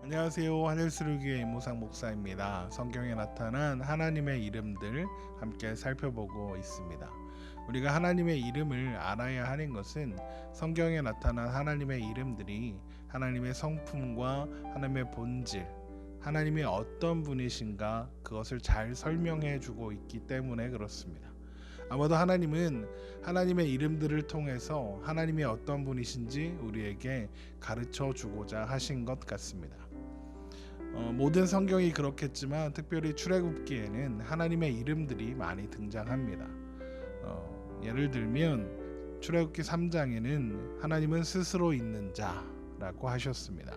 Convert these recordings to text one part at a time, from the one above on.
안녕하세요. 하늘스루기의 임모상 목사입니다. 성경에 나타난 하나님의 이름들 함께 살펴보고 있습니다. 우리가 하나님의 이름을 알아야 하는 것은 성경에 나타난 하나님의 이름들이 하나님의 성품과 하나님의 본질, 하나님이 어떤 분이신가 그것을 잘 설명해 주고 있기 때문에 그렇습니다. 아마도 하나님은 하나님의 이름들을 통해서 하나님이 어떤 분이신지 우리에게 가르쳐 주고자 하신 것 같습니다. 모든 성경이 그렇겠지만 특별히 출애굽기에는 하나님의 이름들이 많이 등장합니다. 예를 들면 출애굽기 3장에는 하나님은 스스로 있는 자라고 하셨습니다.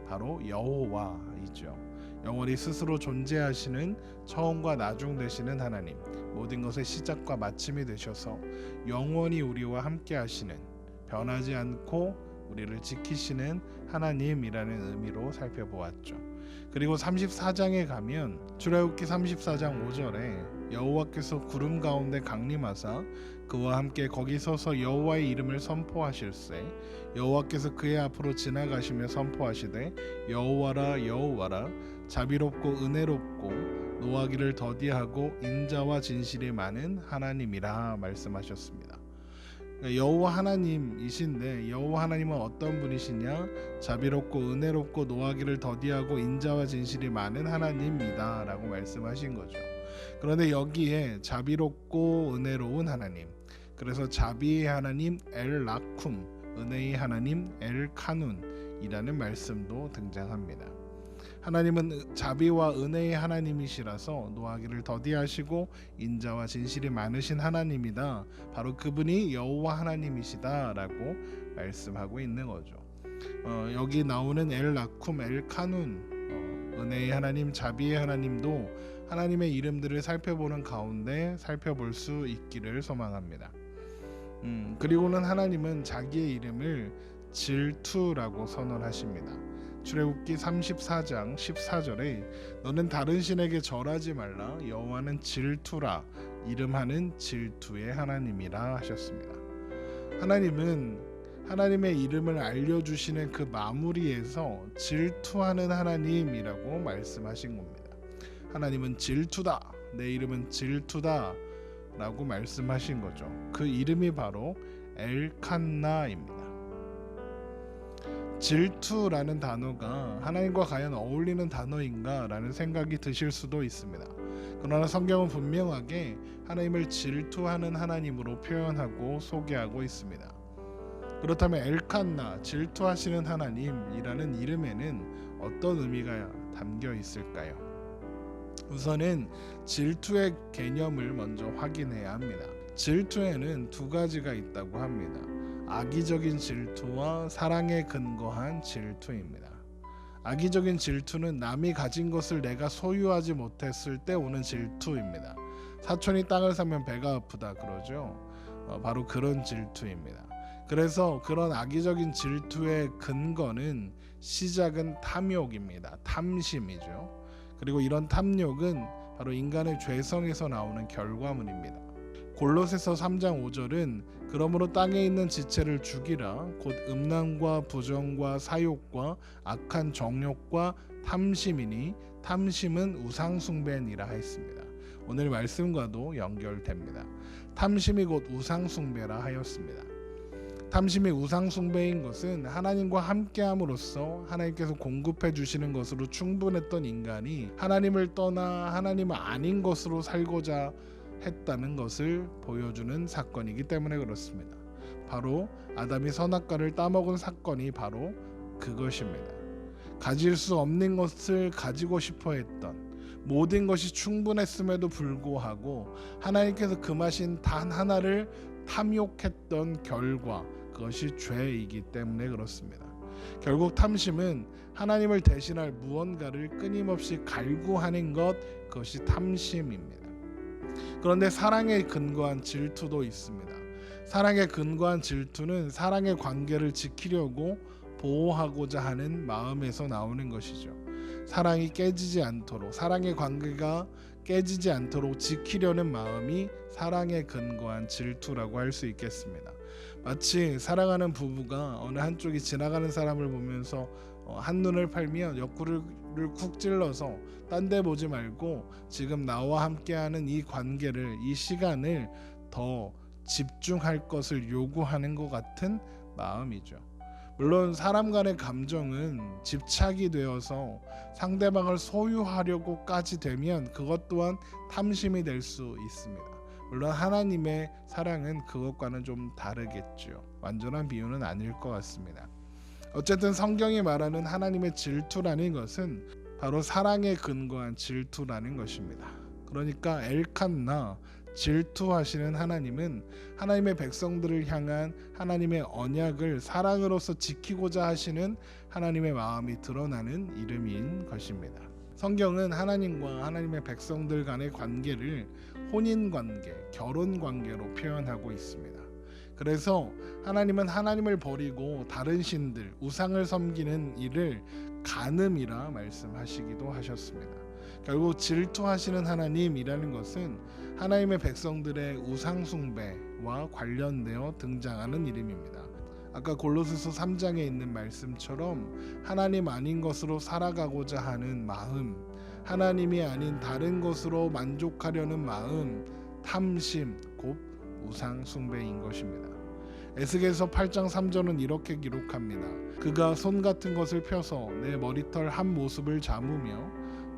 바로 여호와이죠. 영원히 스스로 존재하시는 처음과 나중 되시는 하나님, 모든 것의 시작과 마침이 되셔서 영원히 우리와 함께 하시는, 변하지 않고 우리를 지키시는 하나님이라는 의미로 살펴보았죠. 그리고 34장에 가면 출애굽기 34장 5절에 여호와께서 구름 가운데 강림하사 그와 함께 거기 서서 여호와의 이름을 선포하실세 여호와께서 그의 앞으로 지나가시며 선포하시되 여호와라 여호와라 자비롭고 은혜롭고 노하기를 더디하고 인자와 진실이 많은 하나님이라 말씀하셨습니다. 여호와 하나님이신데 여호와 하나님은 어떤 분이시냐? 자비롭고 은혜롭고 노하기를 더디하고 인자와 진실이 많은 하나님이다 라고 말씀하신 거죠. 그런데 여기에 자비롭고 은혜로운 하나님, 그래서 자비의 하나님 엘 라쿰, 은혜의 하나님 엘 카눈 이라는 말씀도 등장합니다. 하나님은 자비와 은혜의 하나님이시라서 노하기를 더디하시고 인자와 진실이 많으신 하나님이다. 바로 그분이 여호와 하나님이시다라고 말씀하고 있는 거죠. 여기 나오는 엘 라쿰, 엘 카눈, 은혜의 하나님, 자비의 하나님도 하나님의 이름들을 살펴보는 가운데 살펴볼 수 있기를 소망합니다. 그리고는 하나님은 자기의 이름을 질투라고 선언하십니다. 출애굽기 34장 14절에 너는 다른 신에게 절하지 말라 여호와는 질투라 이름하는 질투의 하나님이라 하셨습니다. 하나님은 하나님의 이름을 알려주시는 그 마무리에서 질투하는 하나님이라고 말씀하신 겁니다. 하나님은 질투다, 내 이름은 질투다 라고 말씀하신 거죠. 그 이름이 바로 엘칸나입니다. 질투라는 단어가 하나님과 과연 어울리는 단어인가 라는 생각이 드실 수도 있습니다. 그러나 성경은 분명하게 하나님을 질투하는 하나님으로 표현하고 소개하고 있습니다. 그렇다면 엘칸나, 질투하시는 하나님이라는 이름에는 어떤 의미가 담겨 있을까요? 우선은 질투의 개념을 먼저 확인해야 합니다. 질투에는 두 가지가 있다고 합니다. 악의적인 질투와 사랑에 근거한 질투입니다. 악의적인 질투는 남이 가진 것을 내가 소유하지 못했을 때 오는 질투입니다. 사촌이 땅을 사면 배가 아프다 그러죠. 바로 그런 질투입니다. 그래서 그런 악의적인 질투의 근거는 시작은 탐욕입니다. 탐심이죠. 그리고 이런 탐욕은 바로 인간의 죄성에서 나오는 결과물입니다. 골로새서 3장 5절은 그러므로 땅에 있는 지체를 죽이라 곧 음란과 부정과 사욕과 악한 정욕과 탐심이니 탐심은 우상숭배니라 했습니다. 오늘 말씀과도 연결됩니다. 탐심이 곧 우상숭배라 하였습니다. 탐심이 우상숭배인 것은 하나님과 함께함으로써 하나님께서 공급해 주시는 것으로 충분했던 인간이 하나님을 떠나 하나님 아닌 것으로 살고자 했다는 것을 보여주는 사건이기 때문에 그렇습니다. 바로 아담이 선악과를 따먹은 사건이 바로 그것입니다. 가질 수 없는 것을 가지고 싶어 했던, 모든 것이 충분했음에도 불구하고 하나님께서 금하신 단 하나를 탐욕했던 결과, 그것이 죄이기 때문에 그렇습니다. 결국 탐심은 하나님을 대신할 무언가를 끊임없이 갈구하는 것, 그것이 탐심입니다. 그런데 사랑에 근거한 질투도 있습니다. 사랑에 근거한 질투는 사랑의 관계를 지키려고 보호하고자 하는 마음에서 나오는 것이죠. 사랑이 깨지지 않도록, 사랑의 관계가 깨지지 않도록 지키려는 마음이 사랑에 근거한 질투라고 할 수 있겠습니다. 마치 사랑하는 부부가 어느 한쪽이 지나가는 사람을 보면서 한눈을 팔며 옆구리를 쿡 찔러서 딴 데 보지 말고 지금 나와 함께하는 이 관계를, 이 시간을 더 집중할 것을 요구하는 것 같은 마음이죠. 물론 사람 간의 감정은 집착이 되어서 상대방을 소유하려고까지 되면 그것 또한 탐심이 될 수 있습니다. 물론 하나님의 사랑은 그것과는 좀 다르겠죠. 완전한 비유는 아닐 것 같습니다. 어쨌든 성경이 말하는 하나님의 질투라는 것은 바로 사랑에 근거한 질투라는 것입니다. 그러니까 엘칸나, 질투하시는 하나님은 하나님의 백성들을 향한 하나님의 언약을 사랑으로서 지키고자 하시는 하나님의 마음이 드러나는 이름인 것입니다. 성경은 하나님과 하나님의 백성들 간의 관계를 혼인관계, 결혼관계로 표현하고 있습니다. 그래서 하나님은 하나님을 버리고 다른 신들, 우상을 섬기는 일을 간음이라 말씀하시기도 하셨습니다. 결국 질투하시는 하나님이라는 것은 하나님의 백성들의 우상 숭배와 관련되어 등장하는 이름입니다. 아까 골로새서 3장에 있는 말씀처럼 하나님 아닌 것으로 살아가고자 하는 마음, 하나님이 아닌 다른 것으로 만족하려는 마음, 탐심, 곧 우상 숭배인 것입니다. 에스겔서 8장 3절은 이렇게 기록합니다. 그가 손 같은 것을 펴서 내 머리털 한 모습을 잡으며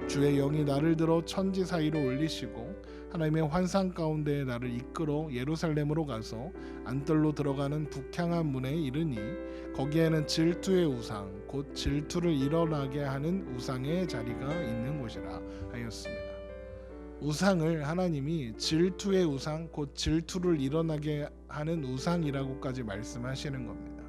주의 영이 나를 들어 천지 사이로 올리시고 하나님의 환상 가운데 나를 이끌어 예루살렘으로 가서 안뜰로 들어가는 북향한 문에 이르니 거기에는 질투의 우상 곧 질투를 일어나게 하는 우상의 자리가 있는 곳이라 하였습니다. 우상을 하나님이 질투의 우상 곧 질투를 일어나게 하는 우상이라고까지 말씀하시는 겁니다.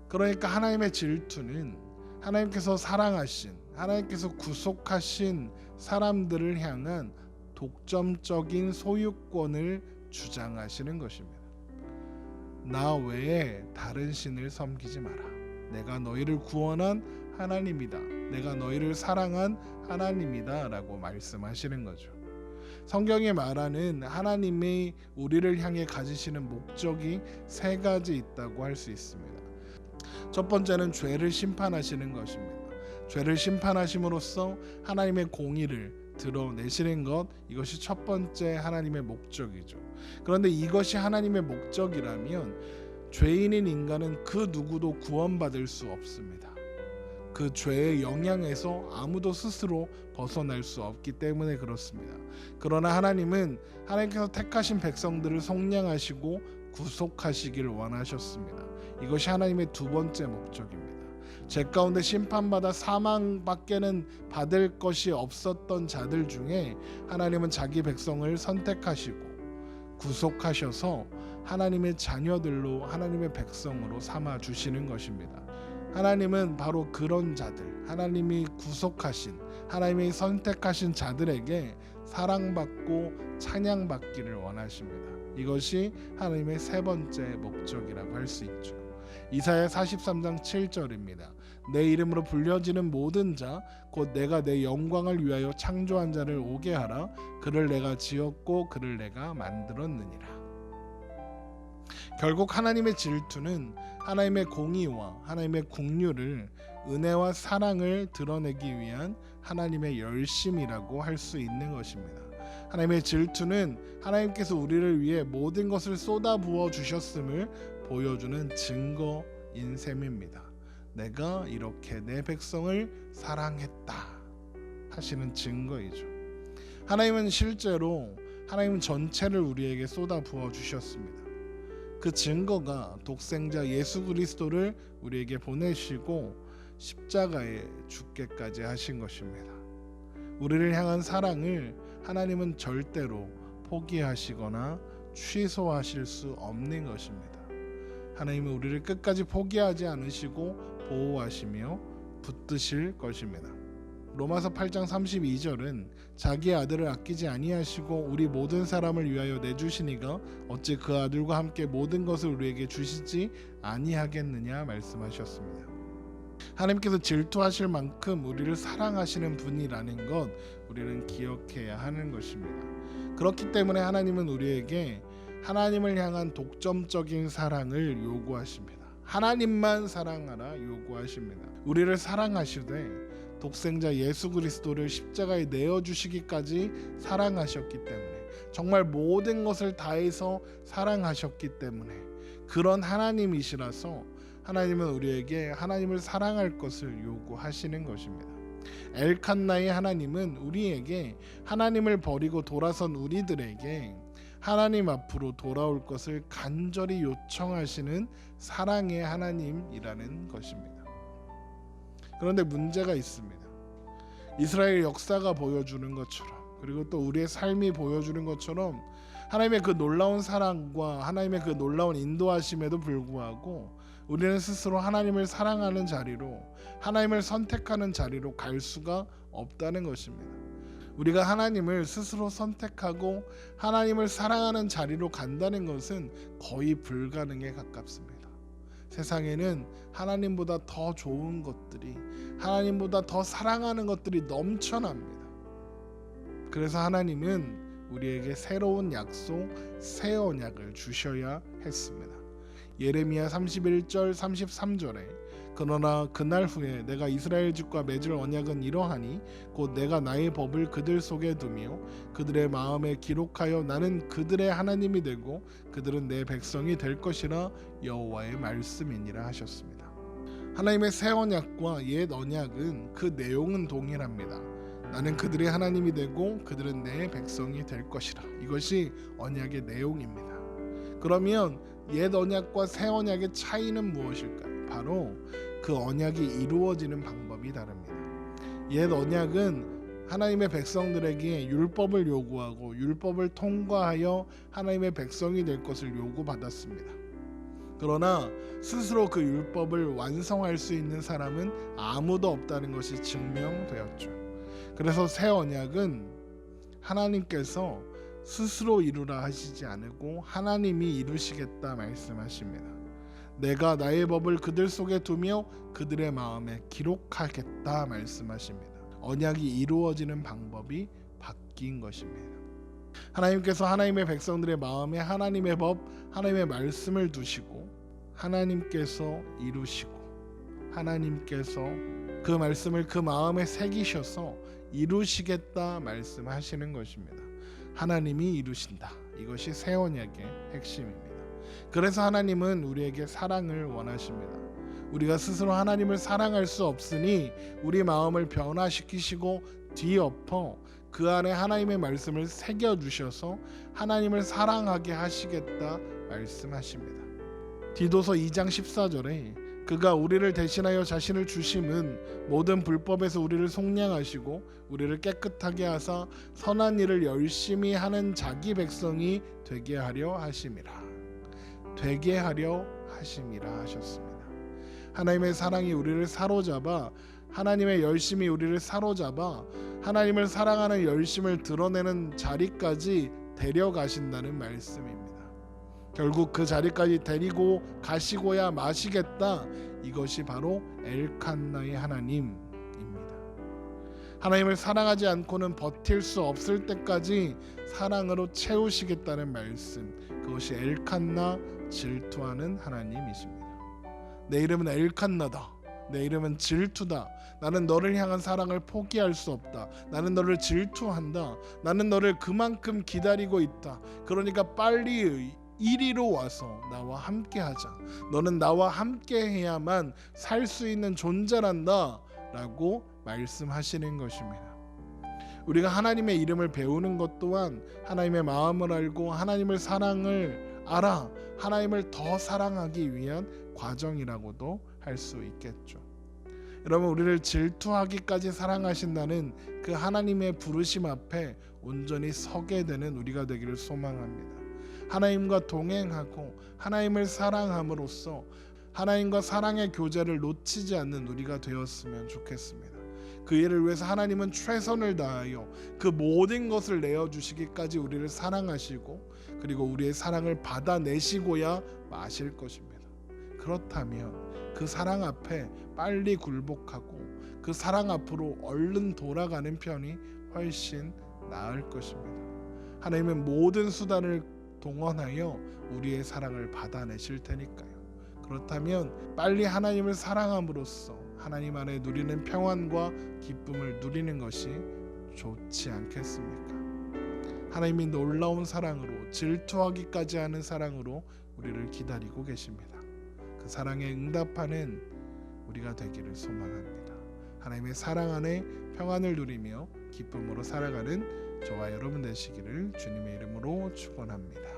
그러니까 하나님의 질투는 하나님께서 사랑하신, 하나님께서 구속하신 사람들을 향한 독점적인 소유권을 주장하시는 것입니다. 나 외에 다른 신을 섬기지 마라. 내가 너희를 구원한 하나님이다. 내가 너희를 사랑한 하나님이다 라고 말씀하시는 거죠. 성경에 말하는 하나님이 우리를 향해 가지시는 목적이 세 가지 있다고 할 수 있습니다. 첫 번째는 죄를 심판하시는 것입니다. 죄를 심판하심으로써 하나님의 공의를 드러내시는 것, 이것이 첫 번째 하나님의 목적이죠. 그런데 이것이 하나님의 목적이라면 죄인인 인간은 그 누구도 구원받을 수 없습니다. 그 죄의 영향에서 아무도 스스로 벗어날 수 없기 때문에 그렇습니다. 그러나 하나님은 하나님께서 택하신 백성들을 속량하시고 구속하시길 원하셨습니다. 이것이 하나님의 두 번째 목적입니다. 죄 가운데 심판받아 사망밖에는 받을 것이 없었던 자들 중에 하나님은 자기 백성을 선택하시고 구속하셔서 하나님의 자녀들로, 하나님의 백성으로 삼아 주시는 것입니다. 하나님은 바로 그런 자들, 하나님이 구속하신, 하나님이 선택하신 자들에게 사랑받고 찬양받기를 원하십니다. 이것이 하나님의 세 번째 목적이라고 할 수 있죠. 이사야 43장 7절입니다. 내 이름으로 불려지는 모든 자 곧 내가 내 영광을 위하여 창조한 자를 오게 하라. 그를 내가 지었고 그를 내가 만들었느니라. 결국 하나님의 질투는 하나님의 공의와 하나님의 긍휼을, 은혜와 사랑을 드러내기 위한 하나님의 열심이라고 할 수 있는 것입니다. 하나님의 질투는 하나님께서 우리를 위해 모든 것을 쏟아부어 주셨음을 보여주는 증거인 셈입니다. 내가 이렇게 내 백성을 사랑했다 하시는 증거이죠. 하나님은 실제로 하나님 전체를 우리에게 쏟아부어 주셨습니다. 그 증거가 독생자 예수 그리스도를 우리에게 보내시고 십자가에 죽게까지 하신 것입니다. 우리를 향한 사랑을 하나님은 절대로 포기하시거나 취소하실 수 없는 것입니다. 하나님은 우리를 끝까지 포기하지 않으시고 보호하시며 붙드실 것입니다. 로마서 8장 32절은 자기의 아들을 아끼지 아니하시고 우리 모든 사람을 위하여 내주시니가 어찌 그 아들과 함께 모든 것을 우리에게 주시지 아니하겠느냐 말씀하셨습니다. 하나님께서 질투하실 만큼 우리를 사랑하시는 분이라는 것 우리는 기억해야 하는 것입니다. 그렇기 때문에 하나님은 우리에게 하나님을 향한 독점적인 사랑을 요구하십니다. 하나님만 사랑하라 요구하십니다. 우리를 사랑하시되 독생자 예수 그리스도를 십자가에 내어주시기까지 사랑하셨기 때문에, 정말 모든 것을 다해서 사랑하셨기 때문에, 그런 하나님이시라서 하나님은 우리에게 하나님을 사랑할 것을 요구하시는 것입니다. 엘칸나의 하나님은 우리에게 하나님을 버리고 돌아선 우리들에게 하나님 앞으로 돌아올 것을 간절히 요청하시는 사랑의 하나님이라는 것입니다. 그런데 문제가 있습니다. 이스라엘 역사가 보여주는 것처럼, 그리고 또 우리의 삶이 보여주는 것처럼 하나님의 그 놀라운 사랑과 하나님의 그 놀라운 인도하심에도 불구하고 우리는 스스로 하나님을 사랑하는 자리로, 하나님을 선택하는 자리로 갈 수가 없다는 것입니다. 우리가 하나님을 스스로 선택하고 하나님을 사랑하는 자리로 간다는 것은 거의 불가능에 가깝습니다. 세상에는 하나님보다 더 좋은 것들이, 하나님보다 더 사랑하는 것들이 넘쳐납니다. 그래서 하나님은 우리에게 새로운 약속, 새 언약을 주셔야 했습니다. 예레미야 31절 33절에 그러나 그날 후에 내가 이스라엘 집과 맺을 언약은 이러하니 곧 내가 나의 법을 그들 속에 두며 그들의 마음에 기록하여 나는 그들의 하나님이 되고 그들은 내 백성이 될 것이라 여호와의 말씀이니라 하셨습니다. 하나님의 새 언약과 옛 언약은 그 내용은 동일합니다. 나는 그들의 하나님이 되고 그들은 내 백성이 될 것이라. 이것이 언약의 내용입니다. 그러면 옛 언약과 새 언약의 차이는 무엇일까요? 바로 그 언약이 이루어지는 방법이 다릅니다. 옛 언약은 하나님의 백성들에게 율법을 요구하고 율법을 통과하여 하나님의 백성이 될 것을 요구받았습니다. 그러나 스스로 그 율법을 완성할 수 있는 사람은 아무도 없다는 것이 증명되었죠. 그래서 새 언약은 하나님께서 스스로 이루라 하시지 않고 하나님이 이루시겠다 말씀하십니다. 내가 나의 법을 그들 속에 두며 그들의 마음에 기록하겠다 말씀하십니다. 언약이 이루어지는 방법이 바뀐 것입니다. 하나님께서 하나님의 백성들의 마음에 하나님의 법, 하나님의 말씀을 두시고 하나님께서 이루시고 하나님께서 그 말씀을 그 마음에 새기셔서 이루시겠다 말씀하시는 것입니다. 하나님이 이루신다. 이것이 새 언약의 핵심입니다. 그래서 하나님은 우리에게 사랑을 원하십니다. 우리가 스스로 하나님을 사랑할 수 없으니 우리 마음을 변화시키시고 뒤엎어 그 안에 하나님의 말씀을 새겨주셔서 하나님을 사랑하게 하시겠다 말씀하십니다. 디도서 2장 14절에 그가 우리를 대신하여 자신을 주심은 모든 불법에서 우리를 속량하시고 우리를 깨끗하게 하사 선한 일을 열심히 하는 자기 백성이 되게 하려 하심이라. 되게 하려 하심이라 하셨습니다. 하나님의 사랑이 우리를 사로잡아, 하나님의 열심이 우리를 사로잡아 하나님을 사랑하는 열심을 드러내는 자리까지 데려가신다는 말씀입니다. 결국 그 자리까지 데리고 가시고야 마시겠다. 이것이 바로 엘칸나의 하나님입니다. 하나님을 사랑하지 않고는 버틸 수 없을 때까지 사랑으로 채우시겠다는 말씀, 그것이 엘칸나, 질투하는 하나님이십니다. 내 이름은 엘칸나다. 내 이름은 질투다. 나는 너를 향한 사랑을 포기할 수 없다. 나는 너를 질투한다. 나는 너를 그만큼 기다리고 있다. 그러니까 빨리 이리로 와서 나와 함께 하자. 너는 나와 함께 해야만 살 수 있는 존재란다 라고 말씀하시는 것입니다. 우리가 하나님의 이름을 배우는 것 또한 하나님의 마음을 알고 하나님의 사랑을 알아 하나님을 더 사랑하기 위한 과정이라고도 할 수 있겠죠. 여러분, 우리를 질투하기까지 사랑하신다는 그 하나님의 부르심 앞에 온전히 서게 되는 우리가 되기를 소망합니다. 하나님과 동행하고 하나님을 사랑함으로써 하나님과 사랑의 교제를 놓치지 않는 우리가 되었으면 좋겠습니다. 그 일을 위해서 하나님은 최선을 다하여 그 모든 것을 내어주시기까지 우리를 사랑하시고 그리고 우리의 사랑을 받아내시고야 마실 것입니다. 그렇다면 그 사랑 앞에 빨리 굴복하고 그 사랑 앞으로 얼른 돌아가는 편이 훨씬 나을 것입니다. 하나님은 모든 수단을 동원하여 우리의 사랑을 받아내실 테니까요. 그렇다면 빨리 하나님을 사랑함으로써 하나님 안에 누리는 평안과 기쁨을 누리는 것이 좋지 않겠습니까? 하나님이 놀라운 사랑으로, 질투하기까지 하는 사랑으로 우리를 기다리고 계십니다. 그 사랑에 응답하는 우리가 되기를 소망합니다. 하나님의 사랑 안에 평안을 누리며 기쁨으로 살아가는 저와 여러분 되시기를 주님의 이름으로 축원합니다.